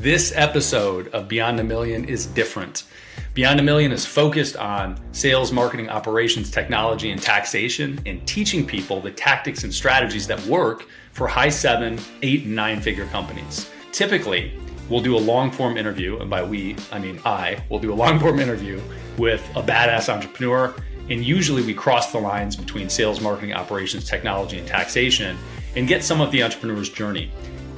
This episode of Beyond a Million is different. Beyond a Million is focused on sales, marketing, operations, technology, and taxation, and teaching people the tactics and strategies that work for high 7, 8, and 9-figure companies. Typically, we'll do a long-form interview, and by we, I mean I, will do a long-form interview with a badass entrepreneur, and usually we cross the lines between sales, marketing, operations, technology, and taxation, and get some of the entrepreneur's journey.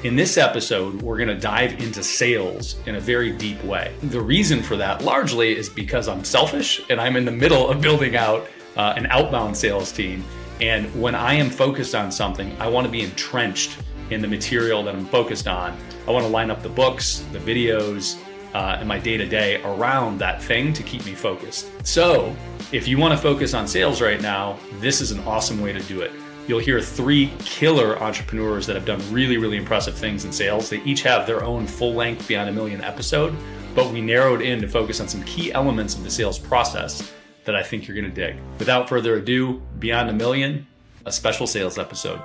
In this episode, we're going to dive into sales in a very deep way. The reason for that largely is because I'm selfish and I'm in the middle of building out an outbound sales team. And when I am focused on something, I want to be entrenched in the material that I'm focused on. I want to line up the books, the videos, and my day-to-day around that thing to keep me focused. So if you want to focus on sales right now, this is an awesome way to do it. You'll hear 3 killer entrepreneurs that have done really, really impressive things in sales. They each have their own full-length Beyond a Million episode, but we narrowed in to focus on some key elements of the sales process that I think you're going to dig. Without further ado, Beyond a Million, a special sales episode.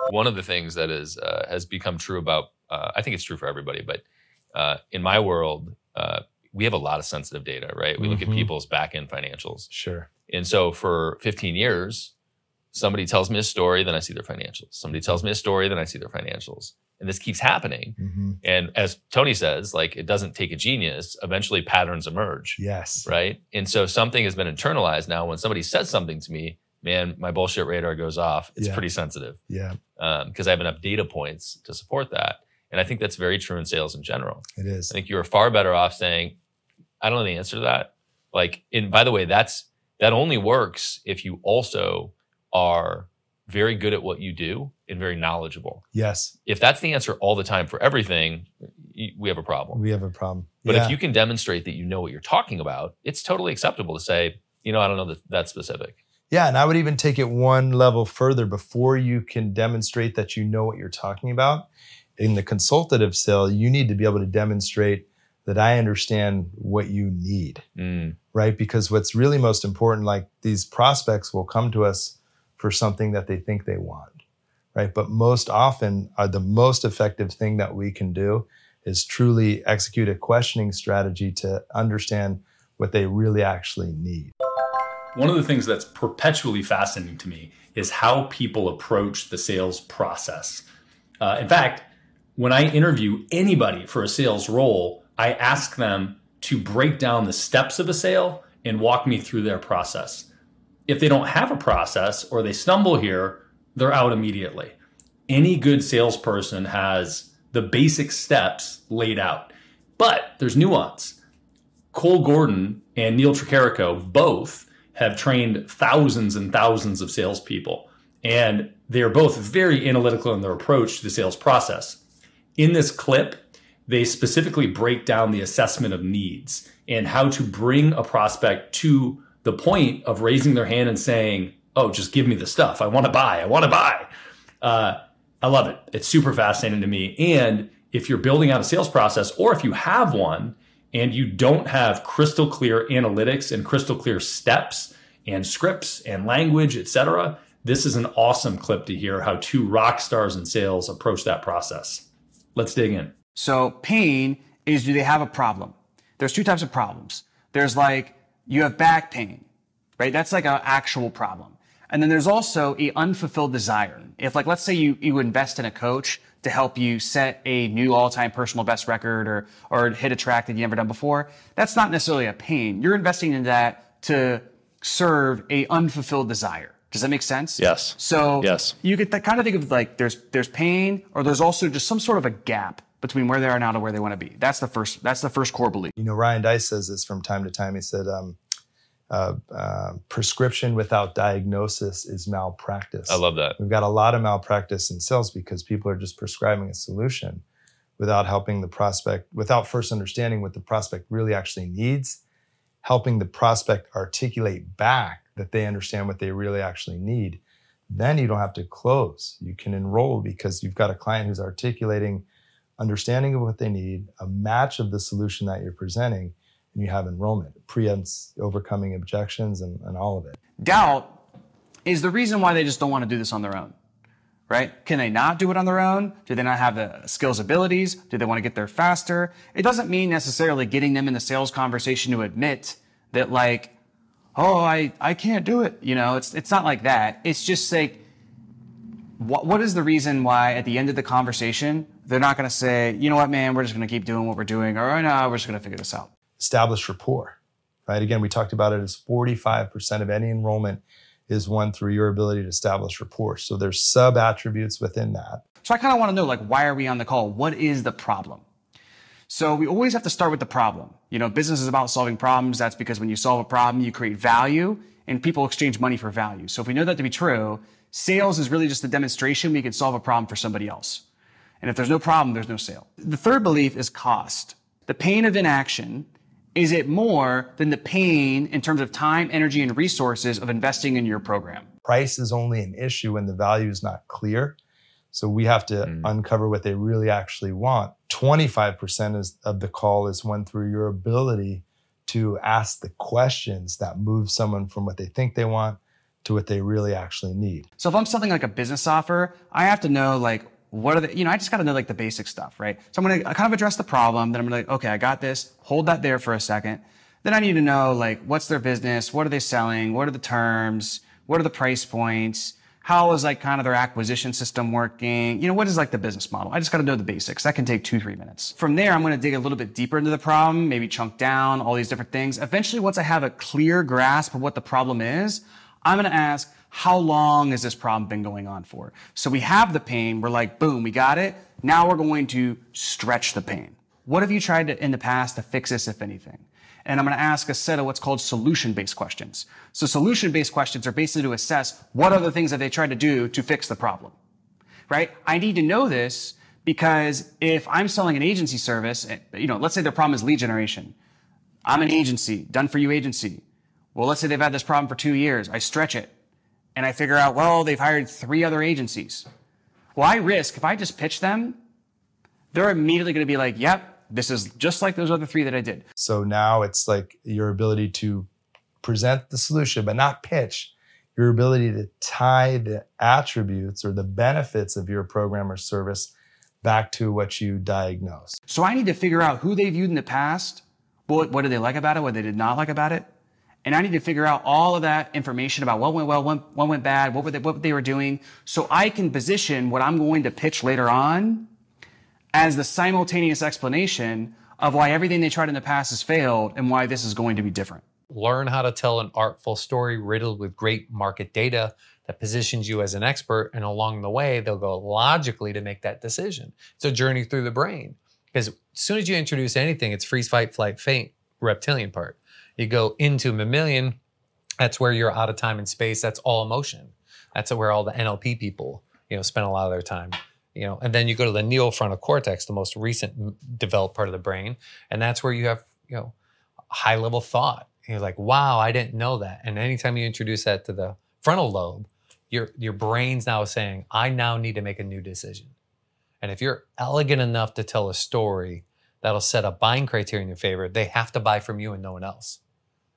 One of the things that has become true about, I think it's true for everybody, but in my world, we have a lot of sensitive data, right? We look at people's back-end financials. Sure. And so for 15 years, somebody tells me a story, then I see their financials. Somebody tells me a story, then I see their financials. And this keeps happening. And as Tony says, like, it doesn't take a genius. Eventually patterns emerge. Yes. Right? And so something has been internalized now. When somebody says something to me, man, my bullshit radar goes off. It's pretty sensitive. Yeah. Because I have enough data points to support that. And I think that's very true in sales in general. It is. I think you're far better off saying, I don't know the answer to that. Like, and by the way, that only works if you also are very good at what you do and very knowledgeable. Yes. If that's the answer all the time for everything, we have a problem. We have a problem. But if you can demonstrate that you know what you're talking about, it's totally acceptable to say, I don't know that specific. Yeah, and I would even take it one level further. Before you can demonstrate that you know what you're talking about, in the consultative sale, you need to be able to demonstrate that I understand what you need, right? Because what's really most important, like, these prospects will come to us for something that they think they want, right? But most often, the most effective thing that we can do is truly execute a questioning strategy to understand what they really actually need. One of the things that's perpetually fascinating to me is how people approach the sales process. In fact, when I interview anybody for a sales role, I ask them to break down the steps of a sale and walk me through their process. If they don't have a process or they stumble here, they're out immediately. Any good salesperson has the basic steps laid out, but there's nuance. Cole Gordon and Neal Tricarico both have trained thousands and thousands of salespeople, and they are both very analytical in their approach to the sales process. In this clip, they specifically break down the assessment of needs and how to bring a prospect to the point of raising their hand and saying, oh, just give me the stuff. I want to buy. I love it. It's super fascinating to me. And if you're building out a sales process, or if you have one and you don't have crystal clear analytics and crystal clear steps and scripts and language, etc., this is an awesome clip to hear how 2 rock stars in sales approach that process. Let's dig in. So pain is, do they have a problem? There's 2 types of problems. There's like, you have back pain, right? That's like an actual problem. And then there's also an unfulfilled desire. If, like, let's say you invest in a coach to help you set a new all-time personal best record or hit a track that you've never done before, that's not necessarily a pain. You're investing in that to serve a unfulfilled desire. Does that make sense? Yes. So yes. You could kind of think of, like, there's pain, or there's also just some sort of a gap between where they are now to where they want to be. That's the first core belief. Ryan Dice says this from time to time. He said, prescription without diagnosis is malpractice. I love that. We've got a lot of malpractice in sales because people are just prescribing a solution without helping the prospect, without first understanding what the prospect really actually needs, helping the prospect articulate back that they understand what they really actually need. Then you don't have to close. You can enroll because you've got a client who's articulating understanding of what they need, a match of the solution that you're presenting, and you have enrollment. It preempts overcoming objections and all of it. Doubt is the reason why they just don't want to do this on their own, right? Can they not do it on their own? Do they not have the skills, abilities? Do they want to get there faster? It doesn't mean necessarily getting them in the sales conversation to admit that like, oh, I can't do it. You know, it's not like that. It's just like, what is the reason why at the end of the conversation, they're not going to say, you know what, man, we're just going to keep doing what we're doing, or oh, no, we're just going to figure this out. Establish rapport, right? Again, we talked about it as 45% of any enrollment is won through your ability to establish rapport. So there's sub attributes within that. So I kind of want to know, like, why are we on the call? What is the problem? So we always have to start with the problem. You know, business is about solving problems. That's because when you solve a problem, you create value and people exchange money for value. So if we know that to be true, sales is really just a demonstration we can solve a problem for somebody else. And if there's no problem, there's no sale. The third belief is cost. The pain of inaction, is it more than the pain in terms of time, energy, and resources of investing in your program? Price is only an issue when the value is not clear. So we have to uncover what they really actually want. 25% of the call is won through your ability to ask the questions that move someone from what they think they want to what they really actually need. So if I'm selling like a business offer, I have to know like, what are the, I just got to know like the basic stuff, right? So I'm going to kind of address the problem. Then I'm going to, okay, I got this. Hold that there for a second. Then I need to know like, what's their business? What are they selling? What are the terms? What are the price points? How is like kind of their acquisition system working? You know, what is like the business model? I just got to know the basics. That can take 2-3 minutes. From there, I'm going to dig a little bit deeper into the problem, maybe chunk down all these different things. Eventually, once I have a clear grasp of what the problem is, I'm going to ask, how long has this problem been going on for? So we have the pain. We're like, boom, we got it. Now we're going to stretch the pain. What have you tried to, in the past to fix this, if anything? And I'm going to ask a set of what's called solution-based questions. So solution-based questions are basically to assess what other things have they tried to do to fix the problem, right? I need to know this because if I'm selling an agency service, you know, let's say their problem is lead generation. I'm an agency, done for you agency. Well, let's say they've had this problem for 2 years. I stretch it and I figure out, well, they've hired 3 other agencies. Well, I risk, if I just pitch them, they're immediately going to be like, yep, this is just like those other 3 that I did. So now it's like your ability to present the solution, but not pitch, your ability to tie the attributes or the benefits of your program or service back to what you diagnose. So I need to figure out who they viewed in the past, what did they like about it, what they did not like about it. And I need to figure out all of that information about what went well, what went bad, what they were doing, so I can position what I'm going to pitch later on as the simultaneous explanation of why everything they tried in the past has failed and why this is going to be different. Learn how to tell an artful story riddled with great market data that positions you as an expert, and along the way, they'll go logically to make that decision. It's a journey through the brain. Because as soon as you introduce anything, it's freeze, fight, flight, faint, reptilian part. You go into mammalian, that's where you're out of time and space. That's all emotion. That's where all the NLP people, spend a lot of their time. And then you go to the neofrontal cortex, the most recent developed part of the brain, and that's where you have, high level thought. You're like, wow, I didn't know that. And anytime you introduce that to the frontal lobe, your brain's now saying, I now need to make a new decision. And if you're elegant enough to tell a story that'll set a buying criteria in your favor, they have to buy from you and no one else.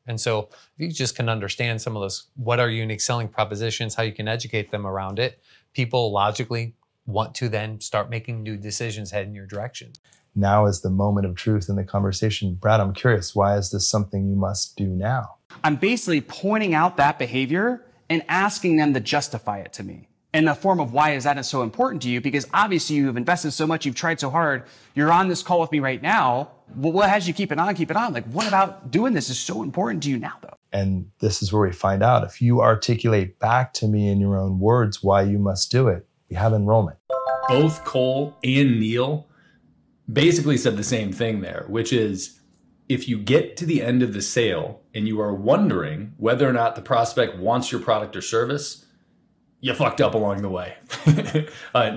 And so if you just can understand some of those, what are unique selling propositions, how you can educate them around it, people logically want to then start making new decisions head in your direction. Now is the moment of truth in the conversation. Brad, I'm curious, why is this something you must do now? I'm basically pointing out that behavior and asking them to justify it to me in the form of why is that so important to you? Because obviously you've invested so much, you've tried so hard, you're on this call with me right now. Well, what has you keep it on? Keep it on. Like, what about doing this is so important to you now, though? And this is where we find out. If you articulate back to me in your own words why you must do it, we have enrollment. Both Cole and Neal basically said the same thing there, which is if you get to the end of the sale and you are wondering whether or not the prospect wants your product or service, you fucked up along the way.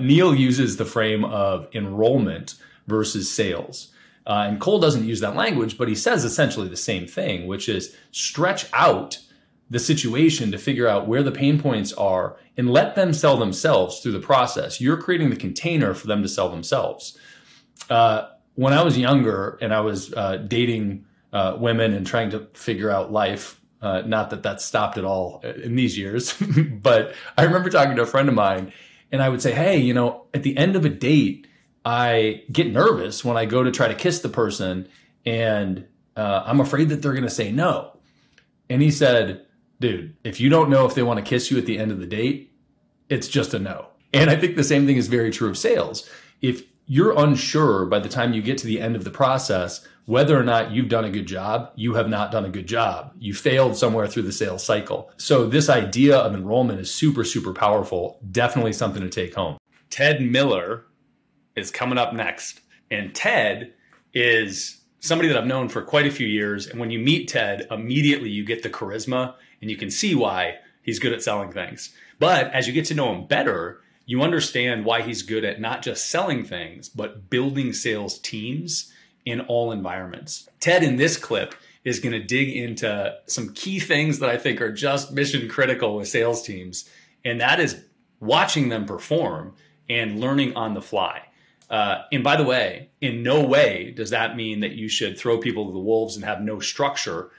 Neal uses the frame of enrollment versus sales. And Cole doesn't use that language, but he says essentially the same thing, which is stretch out the situation to figure out where the pain points are and let them sell themselves through the process. You're creating the container for them to sell themselves. When I was younger and I was dating women and trying to figure out life, not that that's stopped at all in these years, but I remember talking to a friend of mine And I would say, hey, you know, at the end of a date, I get nervous when I go to try to kiss the person, and I'm afraid that they're going to say no. And he said, dude, if you don't know if they want to kiss you at the end of the date, it's just a no. And I think the same thing is very true of sales. If you're unsure by the time you get to the end of the process whether or not you've done a good job, you have not done a good job. You failed somewhere through the sales cycle. So this idea of enrollment is super, super powerful. Definitely something to take home. Ted Miller is coming up next. And Ted is somebody that I've known for quite a few years. And when you meet Ted, immediately you get the charisma and you can see why he's good at selling things. But as you get to know him better, you understand why he's good at not just selling things, but building sales teams in all environments. Ted in this clip is going to dig into some key things that I think are just mission critical with sales teams. And that is watching them perform and learning on the fly. And by the way, in no way does that mean that you should throw people to the wolves and have no structure.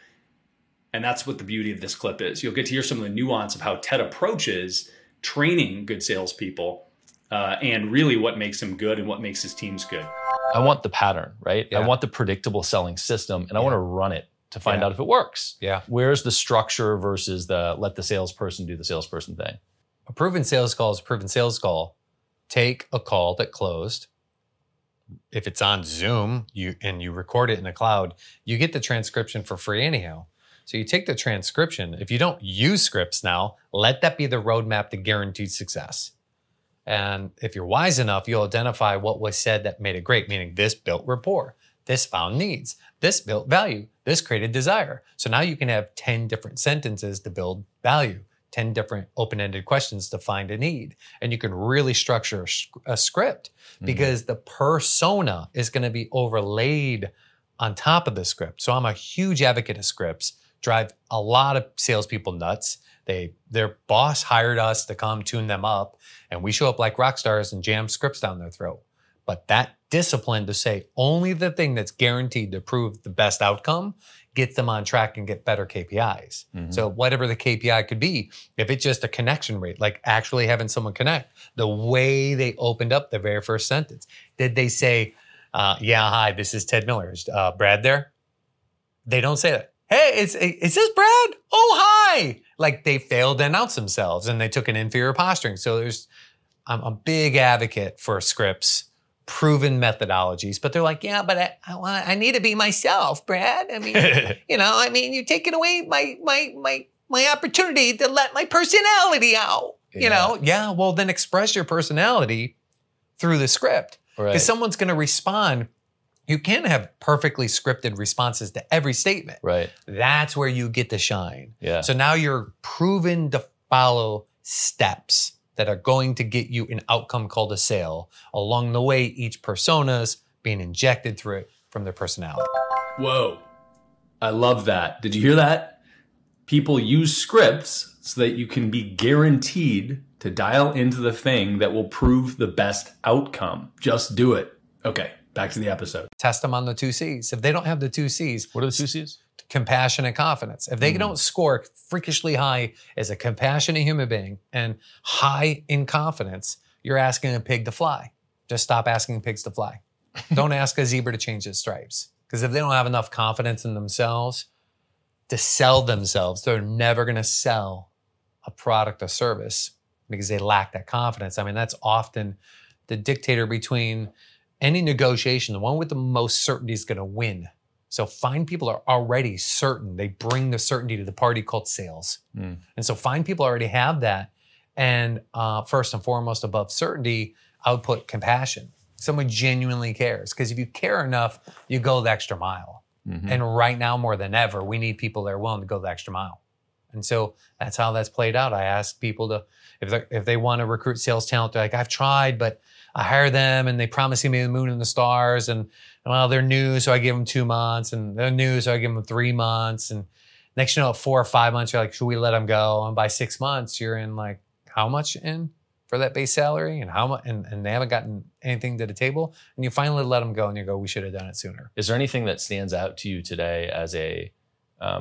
And that's what the beauty of this clip is. You'll get to hear some of the nuance of how Ted approaches training good salespeople and really what makes him good and what makes his teams good. I want the pattern, right? Yeah. I want the predictable selling system, and I want to run it to find out if it works. Yeah. Where's the structure versus the let the salesperson do the salesperson thing? A proven sales call is a proven sales call. Take a call that closed. If it's on Zoom and you record it in the cloud, you get the transcription for free anyhow. So you take the transcription. If you don't use scripts now, let that be the roadmap to guaranteed success. And if you're wise enough, you'll identify what was said that made it great, meaning this built rapport, this found needs, this built value, this created desire. So now you can have 10 different sentences to build value, 10 different open-ended questions to find a need. And you can really structure a script because the persona is going to be overlaid on top of the script. So I'm a huge advocate of scripts, drive a lot of salespeople nuts. Their boss hired us to come tune them up, and we show up like rock stars and jam scripts down their throat. But that discipline to say only the thing that's guaranteed to prove the best outcome gets them on track and get better KPIs. So whatever the KPI could be, if it's just a connection rate, like actually having someone connect, the way they opened up the very first sentence, did they say, yeah, hi, this is Ted Miller. Is Brad there? They don't say that. Hey, is this Brad? Oh, hi. Like they failed to announce themselves and they took an inferior posturing. So I'm a big advocate for scripts, proven methodologies, but they're like, yeah, but I need to be myself, Brad. I mean, you're taking away my opportunity to let my personality out. Yeah, well then express your personality through the script. Because someone's going to respond. You can't have perfectly scripted responses to every statement. Right. That's where you get to shine. Yeah. So now you're proven to follow steps that are going to get you an outcome called a sale. Along the way, each persona's being injected through it from their personality. Whoa. I love that. Did you hear that? People use scripts so that you can be guaranteed to dial into the thing that will prove the best outcome. Just do it. Okay. Back to the episode. Test them on the 2 C's. If they don't have the 2 C's. What are the 2 C's? Compassion and confidence. If they don't score freakishly high as a compassionate human being and high in confidence, you're asking a pig to fly. Just stop asking pigs to fly. Don't ask a zebra to change its stripes. Because if they don't have enough confidence in themselves to sell themselves, they're never going to sell a product or service because they lack that confidence. I mean, that's often the dictator between any negotiation. The one with the most certainty is going to win. So find people who are already certain. They bring the certainty to the party called sales. And so find people who already have that. And first and foremost, above certainty, I would put compassion. Someone genuinely cares. Because if you care enough, you go the extra mile. And right now, more than ever, we need people that are willing to go the extra mile. And so that's how that's played out. I ask people to, if they want to recruit sales talent, they're like, I've tried, but I hire them and they promise me the moon and the stars, and well, they're new, so I give them 2 months, and they're new, so I give them 3 months. And next, you know, 4 or 5 months, you're like, should we let them go? And by 6 months, you're in like, how much in for that base salary? And how much? And they haven't gotten anything to the table. And you finally let them go and you go, we should have done it sooner. Is there anything that stands out to you today as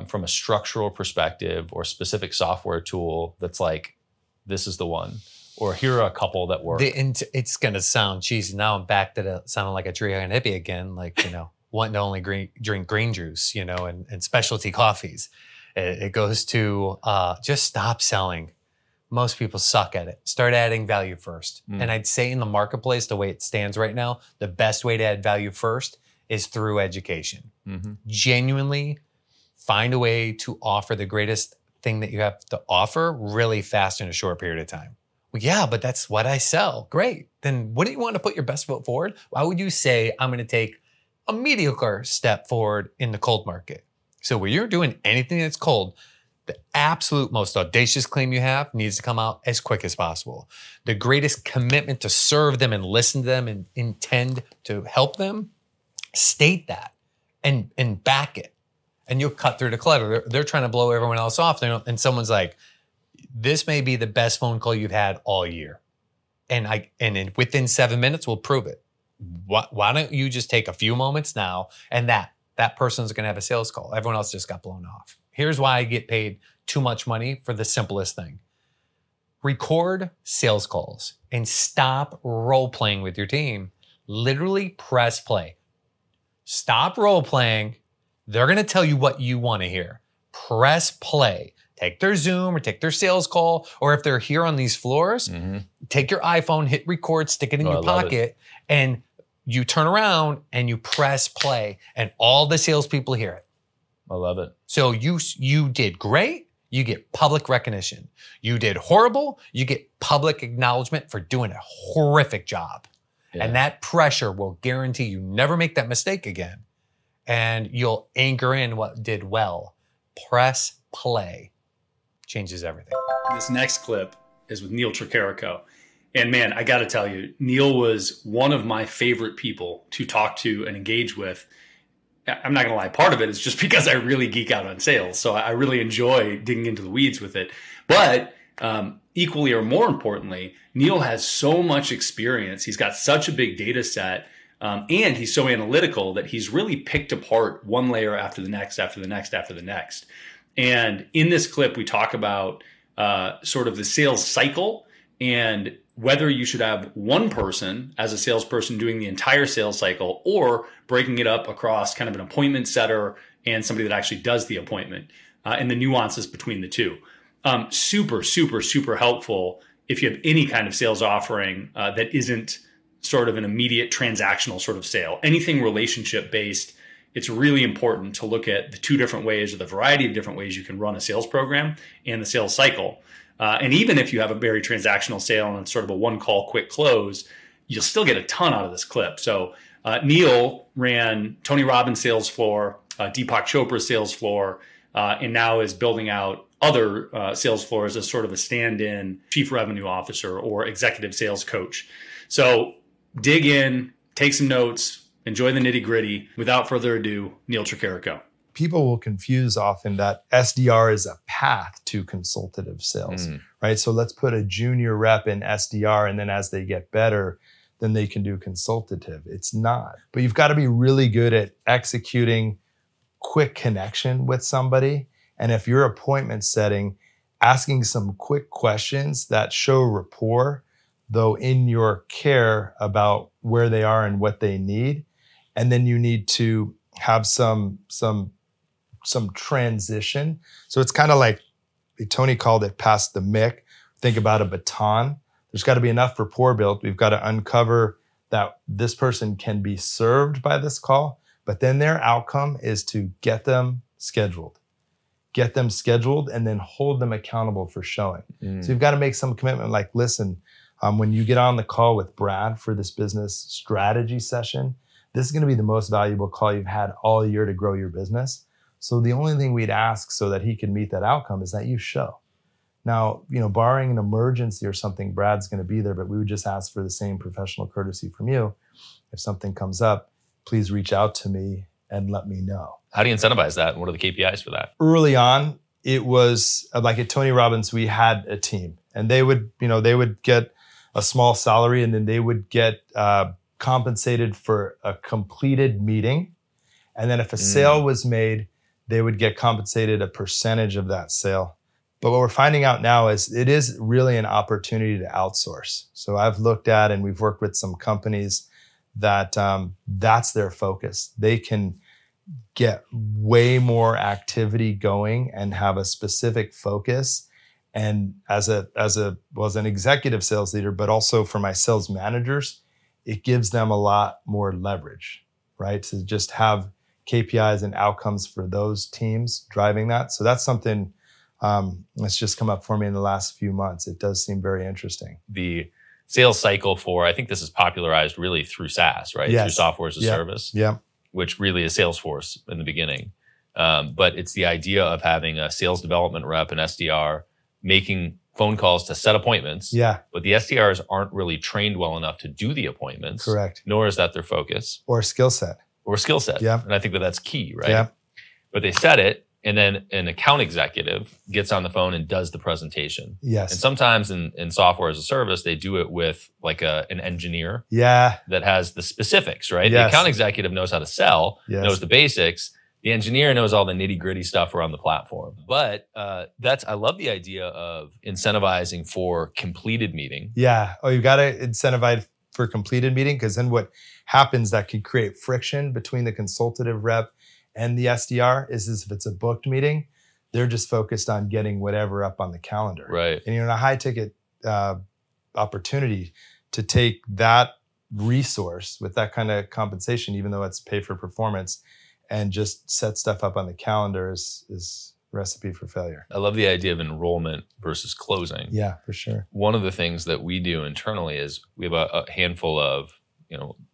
from a structural perspective or specific software tool that's like, this is the one? Or here are a couple that work. It's going to sound cheesy. Now I'm back to sounding like a tree-eyed hippie again, like, wanting to only drink green juice, and specialty coffees. It goes to just stop selling. Most people suck at it. Start adding value first. And I'd say in the marketplace, the way it stands right now, the best way to add value first is through education. Genuinely find a way to offer the greatest thing that you have to offer really fast in a short period of time. Well, yeah, but that's what I sell. Great. Then what do you want to put your best foot forward? Why would you say I'm going to take a mediocre step forward in the cold market? So when you're doing anything that's cold, the absolute most audacious claim you have needs to come out as quick as possible. The greatest commitment to serve them and listen to them and intend to help them, state that and back it. And you'll cut through the clutter. They're trying to blow everyone else off. And someone's like, this may be the best phone call you've had all year. And within 7 minutes, we'll prove it. Why don't you just take a few moments now and that person's going to have a sales call. Everyone else just got blown off. Here's why I get paid too much money for the simplest thing. Record sales calls and stop role playing with your team. Literally press play. Stop role playing. They're going to tell you what you want to hear. Press play. Take their Zoom or take their sales call, or if they're here on these floors, take your iPhone, hit record, stick it in your pocket, and you turn around and you press play, and all the salespeople hear it. I love it. So you did great. You get public recognition. You did horrible. You get public acknowledgement for doing a horrific job. Yeah. And that pressure will guarantee you never make that mistake again. And you'll anchor in what did well. Press play. Changes everything. This next clip is with Neal Tricarico. And man, I got to tell you, Neal was one of my favorite people to talk to and engage with. I'm not going to lie, part of it is just because I really geek out on sales. So I really enjoy digging into the weeds with it. But equally or more importantly, Neal has so much experience. He's got such a big data set. And he's so analytical that he's really picked apart one layer after the next, after the next, after the next. And in this clip, we talk about sort of the sales cycle and whether you should have one person as a salesperson doing the entire sales cycle or breaking it up across kind of an appointment setter and somebody that actually does the appointment and the nuances between the two. Super, super, super helpful if you have any kind of sales offering that isn't sort of an immediate transactional sort of sale. Anything relationship based, it's really important to look at the two different ways or the variety of different ways you can run a sales program and the sales cycle. And even if you have a very transactional sale and it's sort of a one call quick close, you'll still get a ton out of this clip. So Neal ran Tony Robbins' sales floor, Deepak Chopra's sales floor, and now is building out other sales floors as sort of a stand-in chief revenue officer or executive sales coach. So dig in, take some notes, enjoy the nitty-gritty. Without further ado, Neal Tricarico. People will confuse often that SDR is a path to consultative sales, right? So let's put a junior rep in SDR, and then as they get better, then they can do consultative. It's not. But you've got to be really good at executing quick connection with somebody. And if you're appointment setting, asking some quick questions that show rapport, though in your care about where they are and what they need. And then you need to have some transition. So it's kind of like Tony called it past the mic. Think about a baton. There's got to be enough rapport built. We've got to uncover that this person can be served by this call, but then their outcome is to get them scheduled. Get them scheduled and then hold them accountable for showing. So you've got to make some commitment like, listen, when you get on the call with Brad for this business strategy session, this is going to be the most valuable call you've had all year to grow your business. So the only thing we'd ask so that he can meet that outcome is that you show. Now, barring an emergency or something, Brad's going to be there, but we would just ask for the same professional courtesy from you. If something comes up, please reach out to me and let me know. How do you incentivize that? And what are the KPIs for that? Early on, it was like at Tony Robbins, we had a team and they would get a small salary and then they would get compensated for a completed meeting. And then if a sale was made, they would get compensated a percentage of that sale. But what we're finding out now is it is really an opportunity to outsource. So I've looked at, and we've worked with some companies that that's their focus. They can get way more activity going and have a specific focus. And as an executive sales leader, but also for my sales managers, it gives them a lot more leverage, right? To just have KPIs and outcomes for those teams driving that. So that's something that's just come up for me in the last few months. It does seem very interesting. The sales cycle for, I think this is popularized really through SaaS, right? Yes. Through software as a service, Yeah. which really is Salesforce in the beginning. But it's the idea of having a sales development rep, an SDR, making phone calls to set appointments. Yeah. But the SDRs aren't really trained well enough to do the appointments. Correct. Nor is that their focus. Or skill set. Or skill set. Yeah. And I think that that's key, right? Yeah. But they set it, and then an account executive gets on the phone and does the presentation. Yes. And sometimes in software as a service, they do it with like an engineer Yeah. that has the specifics, right? Yes. The account executive knows how to sell, Yes. knows the basics. The engineer knows all the nitty gritty stuff around the platform. But I love the idea of incentivizing for completed meeting. Yeah. Oh, you got to incentivize for completed meeting, because then what happens that can create friction between the consultative rep and the SDR is if it's a booked meeting, they're just focused on getting whatever up on the calendar. Right. And in a high ticket opportunity to take that resource with that kind of compensation, even though it's pay for performance, and just set stuff up on the calendar is recipe for failure. I love the idea of enrollment versus closing. Yeah, for sure. One of the things that we do internally is we have a handful of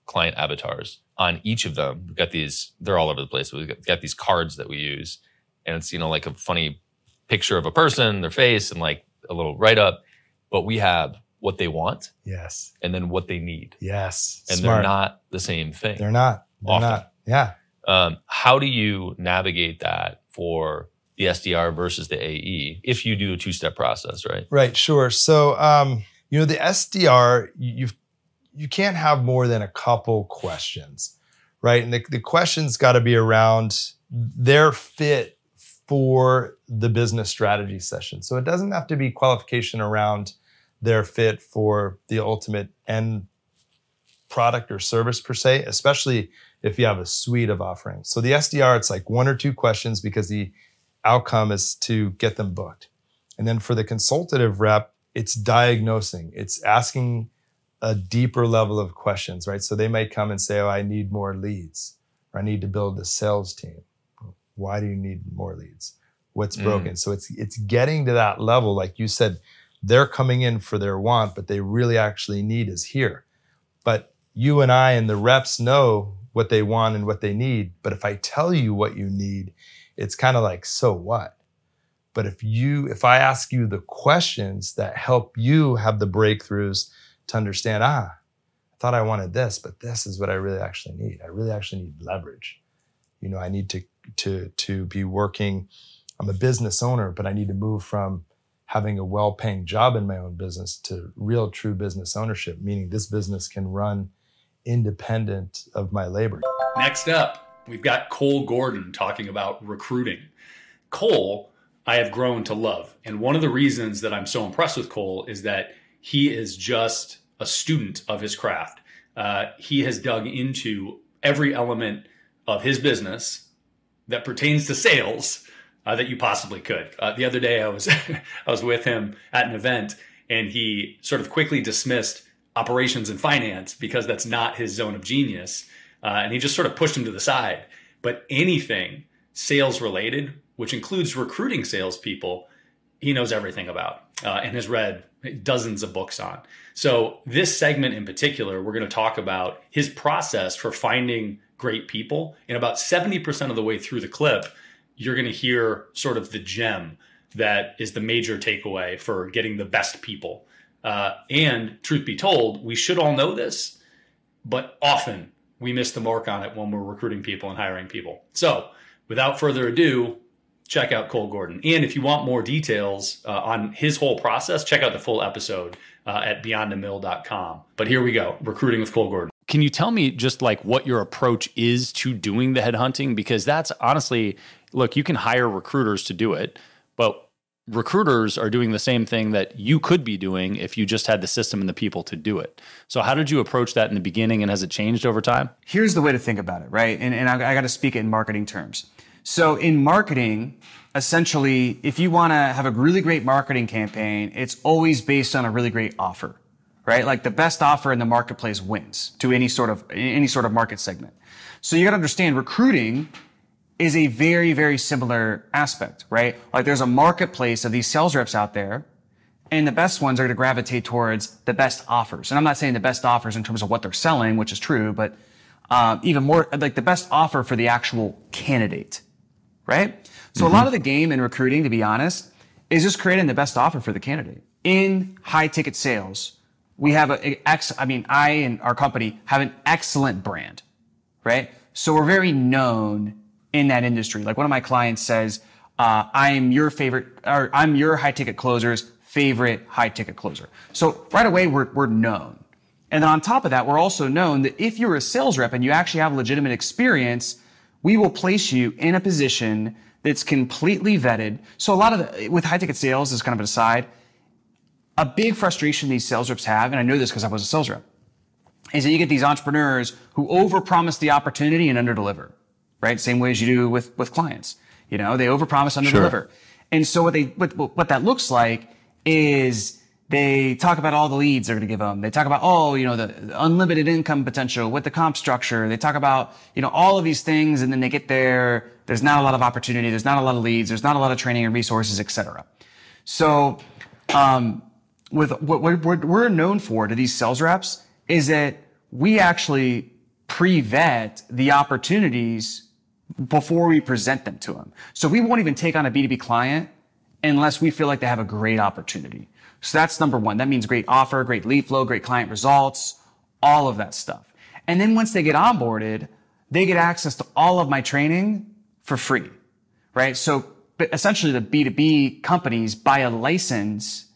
client avatars. On each of them, we've got these, they're all over the place. We've got these cards that we use, and it's, like a funny picture of a person, their face, and like a little write-up. But we have what they want. Yes. And then what they need. Yes. And Smart. they're not the same thing. They're not. Yeah. How do you navigate that for the SDR versus the AE if you do a two-step process, right? Right, sure. So, the SDR, you can't have more than a couple questions, right? And the questions got to be around their fit for the business strategy session. So it doesn't have to be qualification around their fit for the ultimate end product or service per se, especially if you have a suite of offerings. So the SDR, it's like one or two questions because the outcome is to get them booked. And then for the consultative rep, it's diagnosing. It's asking a deeper level of questions, right? So they might come and say, oh, I need more leads, or I need to build a sales team. Why do you need more leads? What's broken? So it's getting to that level. Like you said, they're coming in for their want, but they really actually need is here. But you and I and the reps know what they want and what they need. But if I tell you what you need, it's kind of like, so what? But if I ask you the questions that help you have the breakthroughs to understand, I thought I wanted this, but this is what I really actually need. I really actually need leverage. I need to be working. I'm a business owner, but I need to move from having a well-paying job in my own business to real true business ownership, meaning this business can run independent of my labor. Next up, we've got Cole Gordon talking about recruiting. Cole, I have grown to love. And one of the reasons that I'm so impressed with Cole is that he is just a student of his craft. He has dug into every element of his business that pertains to sales that you possibly could. The other day I was with him at an event, and he sort of quickly dismissed operations and finance because that's not his zone of genius. And he just sort of pushed him to the side. But anything sales related, which includes recruiting salespeople, he knows everything about and has read dozens of books on. So this segment in particular, we're going to talk about his process for finding great people. And about 70% of the way through the clip, you're going to hear sort of the gem that is the major takeaway for getting the best people. And truth be told, we should all know this, but often we miss the mark on it when we're recruiting people and hiring people. So without further ado, check out Cole Gordon. And if you want more details on his whole process, check out the full episode at beyondthemill.com. But here we go, recruiting with Cole Gordon. Can you tell me just like what your approach is to doing the headhunting? Because that's honestly, look, you can hire recruiters to do it, but recruiters are doing the same thing that you could be doing if you just had the system and the people to do it. So how did you approach that in the beginning, and has it changed over time? Here's the way to think about it, right? And I got to speak it in marketing terms. So in marketing, essentially, if you want to have a really great marketing campaign, it's always based on a really great offer, right? Like the best offer in the marketplace wins to any sort of market segment. So you got to understand recruiting is a very, very similar aspect, right? Like there's a marketplace of these sales reps out there, and the best ones are going to gravitate towards the best offers. And I'm not saying the best offers in terms of what they're selling, which is true, but even more like the best offer for the actual candidate, right? So a lot of the game in recruiting, to be honest, is just creating the best offer for the candidate. In high ticket sales, we have I and our company have an excellent brand, right? So we're very known in that industry. Like one of my clients says, I'm your high ticket closer's favorite high ticket closer. So right away, we're known. And then on top of that, we're also known that if you're a sales rep and you actually have legitimate experience, we will place you in a position that's completely vetted. So a lot of with high ticket sales, as kind of an aside, a big frustration these sales reps have, and I know this because I was a sales rep, is that you get these entrepreneurs who overpromise the opportunity and underdeliver. Right? Same way as you do with clients. You know, they overpromise, underdeliver. Sure. And so what that looks like is they talk about all the leads they're going to give them. They talk about, the unlimited income potential with the comp structure. They talk about, all of these things. And then they get there. There's not a lot of opportunity. There's not a lot of leads. There's not a lot of training and resources, et cetera. So, with what we're known for to these sales reps is that we actually pre-vet the opportunities before we present them to them. So we won't even take on a B2B client unless we feel like they have a great opportunity. So that's number one. That means great offer, great lead flow, great client results, all of that stuff. And then once they get onboarded, they get access to all of my training for free, right? So essentially the B2B companies buy a license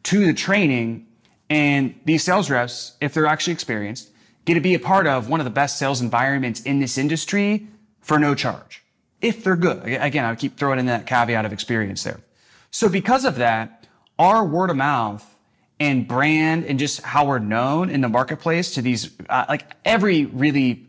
to the training, and these sales reps, if they're actually experienced, get to be a part of one of the best sales environments in this industry for no charge, if they're good. Again, I keep throwing in that caveat of experience there. So because of that, our word of mouth and brand and just how we're known in the marketplace to these, every really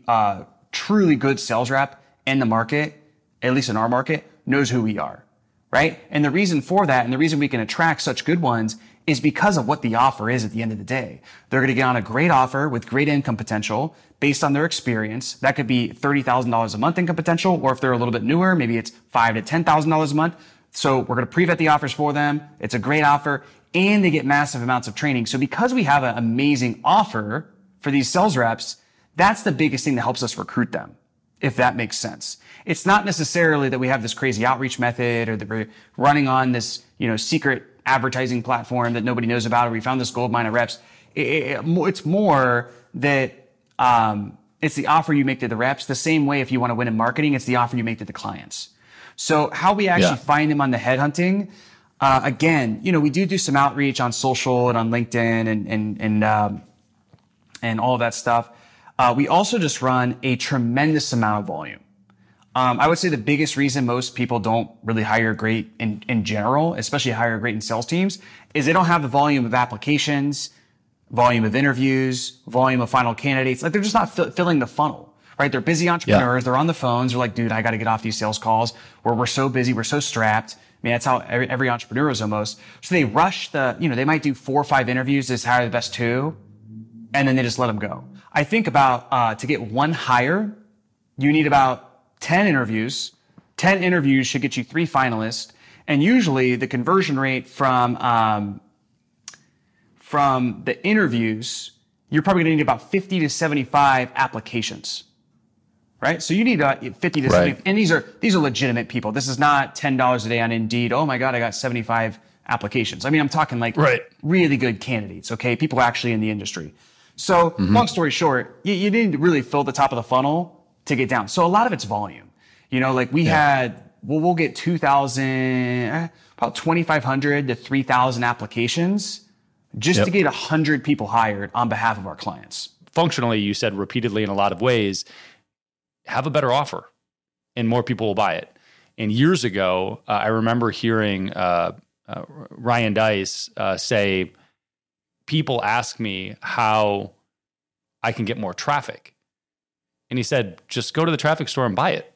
truly good sales rep in the market, at least in our market, knows who we are, right? And the reason for that and the reason we can attract such good ones is because of what the offer is at the end of the day. They're going to get on a great offer with great income potential based on their experience. That could be $30,000 a month income potential, or if they're a little bit newer, maybe it's $5,000 to $10,000 a month. So we're going to pre-vet the offers for them. It's a great offer, and they get massive amounts of training. So because we have an amazing offer for these sales reps, that's the biggest thing that helps us recruit them, if that makes sense. It's not necessarily that we have this crazy outreach method or that we're running on this, secret advertising platform that nobody knows about, or we found this gold mine of reps. It's more that it's the offer you make to the reps. The same way if you want to win in marketing, it's the offer you make to the clients. So how we actually find them on the headhunting, again, we do some outreach on social and on LinkedIn and all of that stuff. We also just run a tremendous amount of volume. I would say the biggest reason most people don't really hire great in general, especially hire great in sales teams, is they don't have the volume of applications, volume of interviews, volume of final candidates. Like they're just not filling the funnel, right? They're busy entrepreneurs. They're on the phones. They're like, dude, I got to get off these sales calls where we're so busy. We're so strapped. I mean, that's how every entrepreneur is almost. So they rush they might do 4 or 5 interviews, just hire the best 2, and then they just let them go. I think about, to get one hire, you need about 10 interviews. 10 interviews should get you 3 finalists. And usually the conversion rate from the interviews, you're probably going to need about 50 to 75 applications, right? So you need 50 to 70, and these are legitimate people. This is not $10 a day on Indeed. Oh my God, I got 75 applications. I mean, I'm talking really good candidates, okay? People actually in the industry. So long story short, you need to really fill the top of the funnel to get down. So a lot of it's volume. We'll get 2,000, about 2,500 to 3,000 applications just to get 100 people hired on behalf of our clients. Functionally, you said repeatedly in a lot of ways, have a better offer and more people will buy it. And years ago, I remember hearing Ryan Dice say, people ask me how I can get more traffic. And he said, just go to the traffic store and buy it.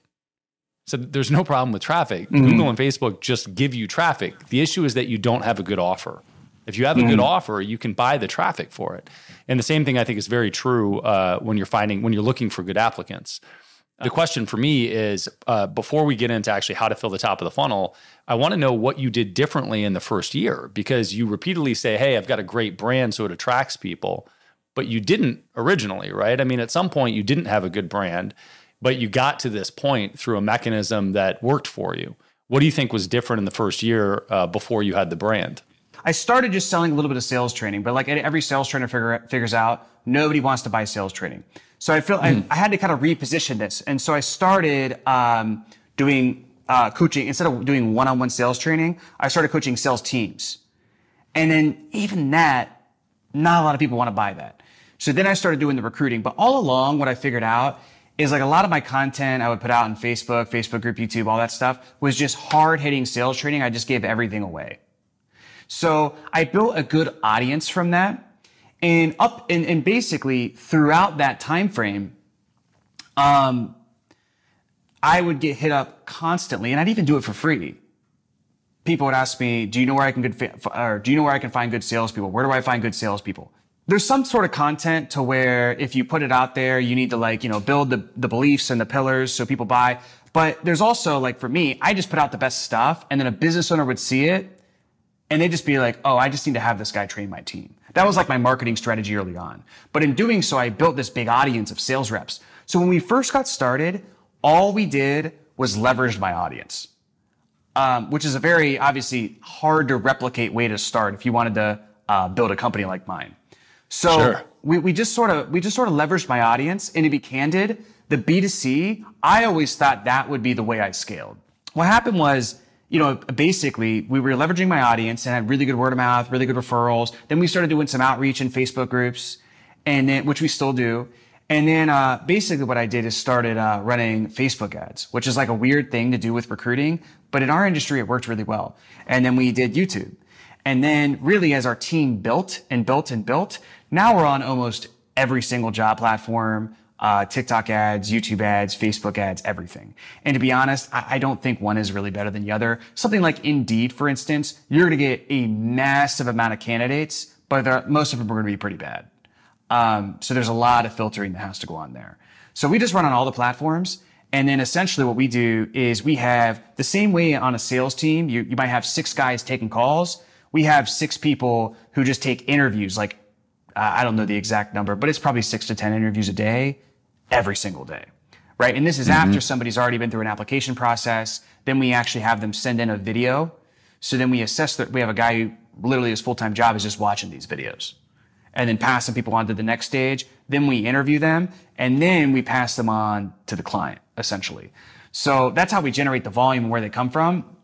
So there's no problem with traffic. Google and Facebook just give you traffic. The issue is that you don't have a good offer. If you have a good offer, you can buy the traffic for it. And the same thing I think is very true when you're looking for good applicants. The question for me is, before we get into actually how to fill the top of the funnel, I want to know what you did differently in the first year, because you repeatedly say, hey, I've got a great brand, so it attracts people, but you didn't originally, right? I mean, at some point you didn't have a good brand, but you got to this point through a mechanism that worked for you. What do you think was different in the first year before you had the brand? I started just selling a little bit of sales training, but like every sales trainer figures out, nobody wants to buy sales training. So I feel I had to kind of reposition this. And so I started doing coaching. Instead of doing one-on-one sales training, I started coaching sales teams. And then even that, not a lot of people want to buy that. So then I started doing the recruiting. But all along, what I figured out is like a lot of my content I would put out on Facebook group, YouTube, all that stuff was just hard-hitting sales training. I just gave everything away. So I built a good audience from that. And basically throughout that time frame, I would get hit up constantly, and I'd even do it for free. People would ask me, do you know where I can find good salespeople? Where do I find good salespeople? There's some sort of content to where if you put it out there, you need to build the beliefs and the pillars so people buy. But there's also, like, for me, I just put out the best stuff, and then a business owner would see it and they'd just be like, oh, I just need to have this guy train my team. That was like my marketing strategy early on. But in doing so, I built this big audience of sales reps. So when we first got started, all we did was leverage my audience, which is a very obviously hard to replicate way to start if you wanted to build a company like mine. So sure. we just sort of leveraged my audience. And to be candid, the B2C, I always thought that would be the way I scaled. What happened was, basically we were leveraging my audience and had really good word of mouth, really good referrals. Then we started doing some outreach in Facebook groups, and then, which we still do. And then basically what I did is started running Facebook ads, which is like a weird thing to do with recruiting, but in our industry, it worked really well. And then we did YouTube. And then really as our team built and built and built, now we're on almost every single job platform, TikTok ads, YouTube ads, Facebook ads, everything. And to be honest, I don't think one is really better than the other. Something like Indeed, for instance, you're going to get a massive amount of candidates, but most of them are going to be pretty bad. So there's a lot of filtering that has to go on there. So we just run on all the platforms. And then essentially what we do is we have the same way on a sales team. You might have 6 guys taking calls. We have 6 people who just take interviews. Like, I don't know the exact number, but it's probably 6 to 10 interviews a day, every single day, right? And this is after somebody's already been through an application process. Then we actually have them send in a video. So then we assess that we have a guy who literally his full-time job is just watching these videos and then passing people on to the next stage. Then we interview them and then we pass them on to the client, essentially. So that's how we generate the volume and where they come from.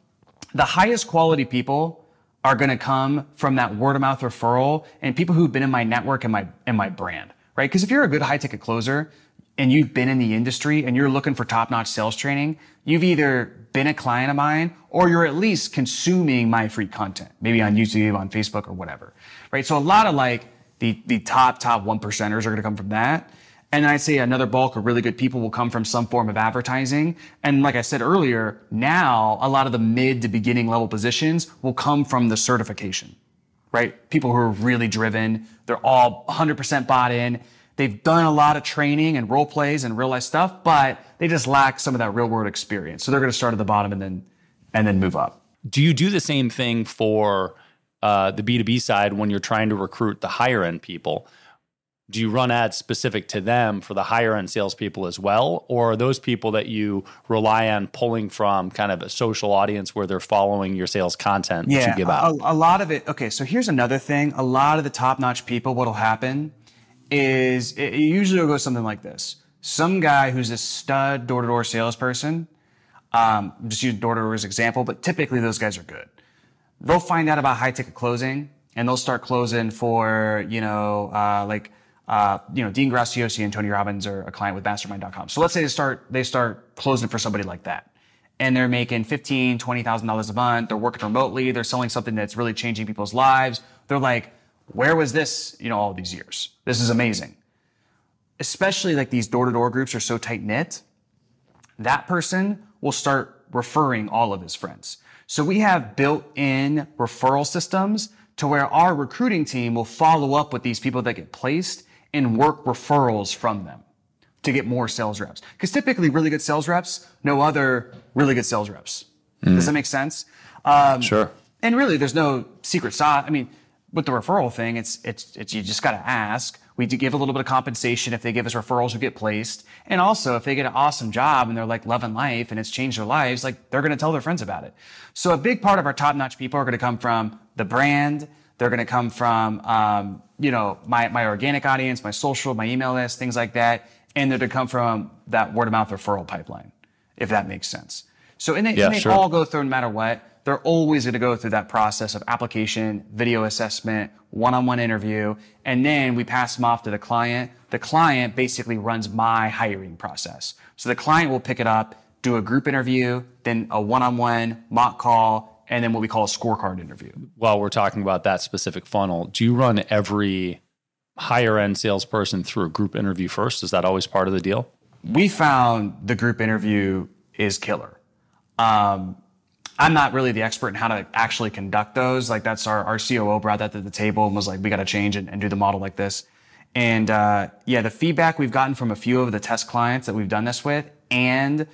The highest quality people are going to come from that word of mouth referral and people who've been in my network and my brand, right? Because if you're a good high ticket closer and you've been in the industry and you're looking for top-notch sales training, you've either been a client of mine or you're at least consuming my free content, maybe on YouTube, on Facebook, or whatever, right? So a lot of like the top 1%ers are going to come from that. And I'd say another bulk of really good people will come from some form of advertising. And like I said earlier, now a lot of the mid to beginning level positions will come from the certification, right? People who are really driven. They're all 100% bought in. They've done a lot of training and role plays and real life stuff, but they just lack some of that real world experience. So they're going to start at the bottom and then move up. Do you do the same thing for the B2B side when you're trying to recruit the higher end people? Do you run ads specific to them for the higher end salespeople as well? Or are those people that you rely on pulling from kind of a social audience where they're following your sales content that you give out? A lot of it. Okay, so here's another thing. A lot of the top-notch people, what'll happen is it usually will go something like this. Some guy who's a stud door-to-door salesperson, just use door-to-door as an example, but typically those guys are good. They'll find out about high-ticket closing, and they'll start closing for, Dean Graciosi and Tony Robbins are a client with mastermind.com. So let's say they start closing for somebody like that. and they're making $15,000, $20,000 a month. They're working remotely. They're selling something that's really changing people's lives. They're like, where was this, all these years? This is amazing. Especially like these door-to-door groups are so tight-knit, that person will start referring all of his friends. So we have built-in referral systems to where our recruiting team will follow up with these people that get placed and work referrals from them to get more sales reps. Because typically really good sales reps know other really good sales reps. Does that make sense? Sure. And really there's no secret sauce. I mean, with the referral thing, it's you just got to ask. We do give a little bit of compensation if they give us referrals who get placed. And also if they get an awesome job and they're like loving life and it's changed their lives, like they're going to tell their friends about it. So a big part of our top-notch people are going to come from the brand. They're going to come from, my organic audience, my social, my email list, things like that. And they're to come from that word of mouth referral pipeline, if that makes sense. So, and they all go through no matter what. They're always going to go through that process of application, video assessment, one-on-one interview, and then we pass them off to the client. The client basically runs my hiring process. So the client will pick it up, do a group interview, then a one-on-one mock call, and then what we call a scorecard interview. While we're talking about that specific funnel, do you run every higher end salesperson through a group interview first? Is that always part of the deal? We found the group interview is killer. I'm not really the expert in how to actually conduct those. Like that's our COO brought that to the table and was like, we got to change and do the model like this. And the feedback we've gotten from a few of the test clients that we've done this with and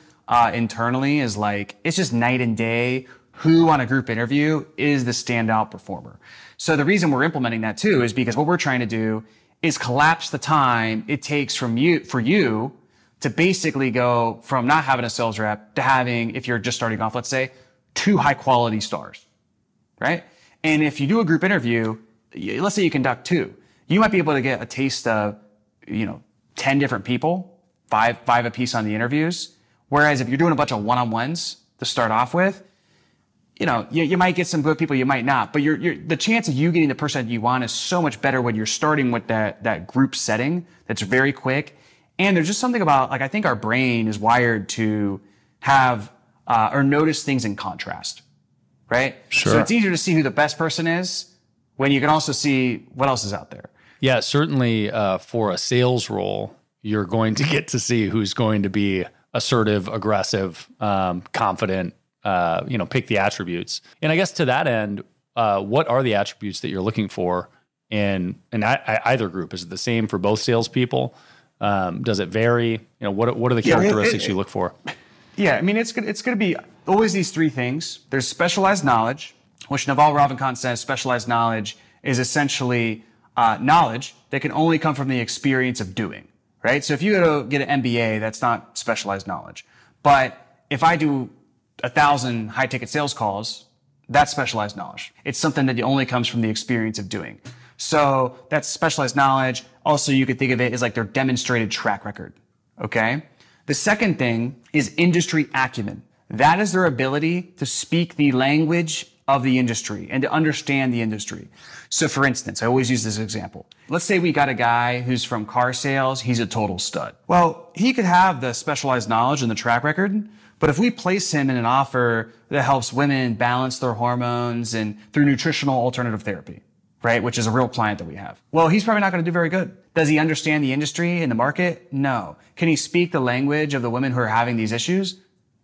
internally is like, it's just night and day. Who on a group interview is the standout performer? So the reason we're implementing that too is because what we're trying to do is collapse the time it takes for you to basically go from not having a sales rep to having, if you're just starting off, let's say, 2 high quality stars, right? And if you do a group interview, let's say you conduct 2, you might be able to get a taste of, 10 different people, five a piece on the interviews. Whereas if you're doing a bunch of one-on-ones to start off with, you might get some good people, you might not, but the chance of you getting the person that you want is so much better when you're starting with that group setting that's very quick. And there's just something about, like, I think our brain is wired to have, or notice things in contrast, right? Sure. So it's easier to see who the best person is when you can also see what else is out there. Yeah, certainly for a sales role, you're going to get to see who's going to be assertive, aggressive, confident, pick the attributes. And I guess to that end, what are the attributes that you're looking for in either group? Is it the same for both salespeople? Does it vary? What are the characteristics you look for? Yeah, I mean, it's going to be always these 3 things. There's specialized knowledge, which Naval Ravikant says specialized knowledge is essentially knowledge that can only come from the experience of doing, right? So if you go to get an MBA, that's not specialized knowledge. But if I do 1,000 high-ticket sales calls, that's specialized knowledge. It's something that only comes from the experience of doing. So that's specialized knowledge. Also, you could think of it as like their demonstrated track record, okay? The second thing is industry acumen. That is their ability to speak the language of the industry and to understand the industry. So for instance, I always use this example. Let's say we got a guy who's from car sales. He's a total stud. Well, he could have the specialized knowledge and the track record, but if we place him in an offer that helps women balance their hormones and through nutritional alternative therapy, right, which is a real client that we have, well, he's probably not going to do very good. Does he understand the industry and the market? No. Can he speak the language of the women who are having these issues?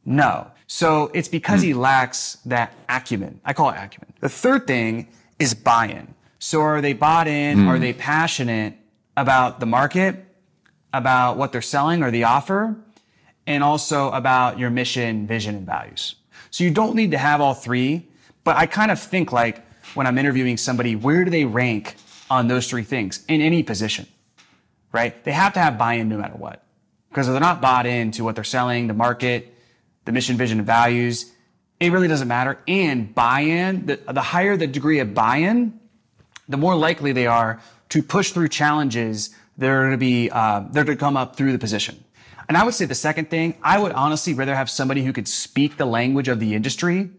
No. So it's because he lacks that acumen. I call it acumen. The third thing is buy-in. So are they bought in? Are they passionate about the market, about what they're selling or the offer, and also about your mission, vision, and values? So you don't need to have all 3, but I kind of think like when I'm interviewing somebody, where do they rank on those 3 things in any position, right? They have to have buy-in no matter what. Because if they're not bought into what they're selling, the market, the mission, vision, and values, it really doesn't matter. And buy-in, the higher the degree of buy-in, the more likely they are to push through challenges that are going to be, they're to come up through the position. And I would say the second thing, I would honestly rather have somebody who could speak the language of the industry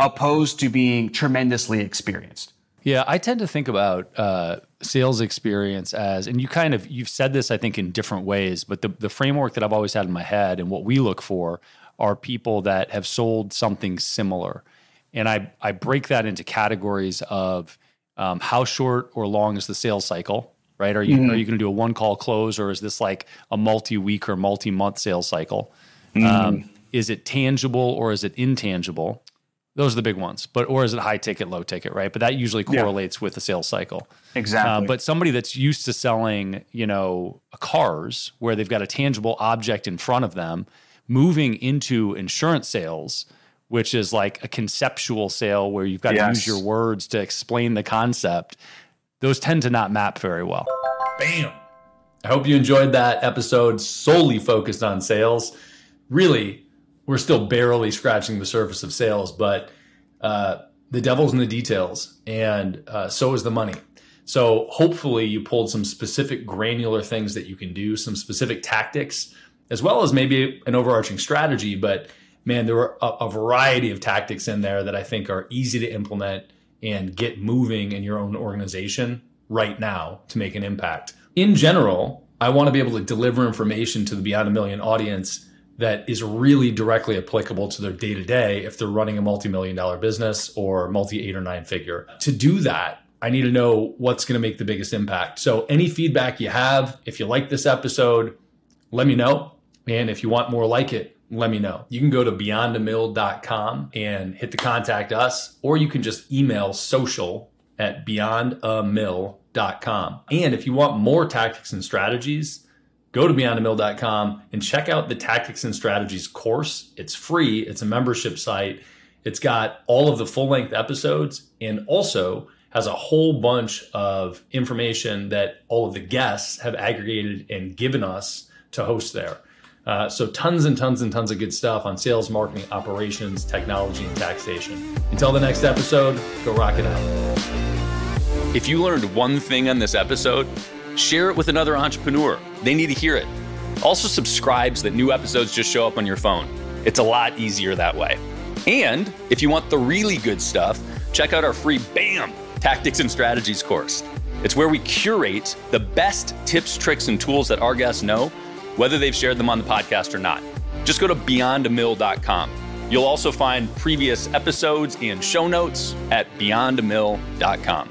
opposed to being tremendously experienced. Yeah, I tend to think about sales experience as, and you've said this, I think, in different ways, but the framework that I've always had in my head and what we look for are people that have sold something similar. And I break that into categories of how short or long is the sales cycle, right? Are you going to do a one-call close, or is this like a multi-week or multi-month sales cycle? Is it tangible or is it intangible? Those are the big ones. Or is it high ticket, low ticket, right? But that usually correlates with the sales cycle. Exactly. But somebody that's used to selling, cars where they've got a tangible object in front of them, moving into insurance sales, which is like a conceptual sale where you've got to use your words to explain the concept, those tend to not map very well. Bam. I hope you enjoyed that episode solely focused on sales. Really, we're still barely scratching the surface of sales, but the devil's in the details, and so is the money. So hopefully you pulled some specific granular things that you can do, some specific tactics, as well as maybe an overarching strategy. But man, there are a variety of tactics in there that I think are easy to implement and get moving in your own organization right now to make an impact. In general, I want to be able to deliver information to the Beyond a Million audience that is really directly applicable to their day-to-day if they're running a multi-million-dollar business or multi-8 or 9 figure. To do that, I need to know what's going to make the biggest impact. So any feedback you have, if you like this episode, let me know. And if you want more like it, let me know. You can go to beyondamill.com and hit the contact us, or you can just email social@beyondamill.com. And if you want more tactics and strategies, go to beyondamill.com and check out the Tactics and Strategies course. It's free. It's a membership site. It's got all of the full-length episodes and also has a whole bunch of information that all of the guests have aggregated and given us to host there. So tons and tons and tons of good stuff on sales, marketing, operations, technology, and taxation. Until the next episode, go rock it out. If you learned one thing on this episode, share it with another entrepreneur. They need to hear it. Also subscribe so that new episodes just show up on your phone. It's a lot easier that way. And if you want the really good stuff, check out our free BAM! Tactics and Strategies course. It's where we curate the best tips, tricks, and tools that our guests know, whether they've shared them on the podcast or not. Just go to beyondamill.com. You'll also find previous episodes and show notes at beyondamill.com.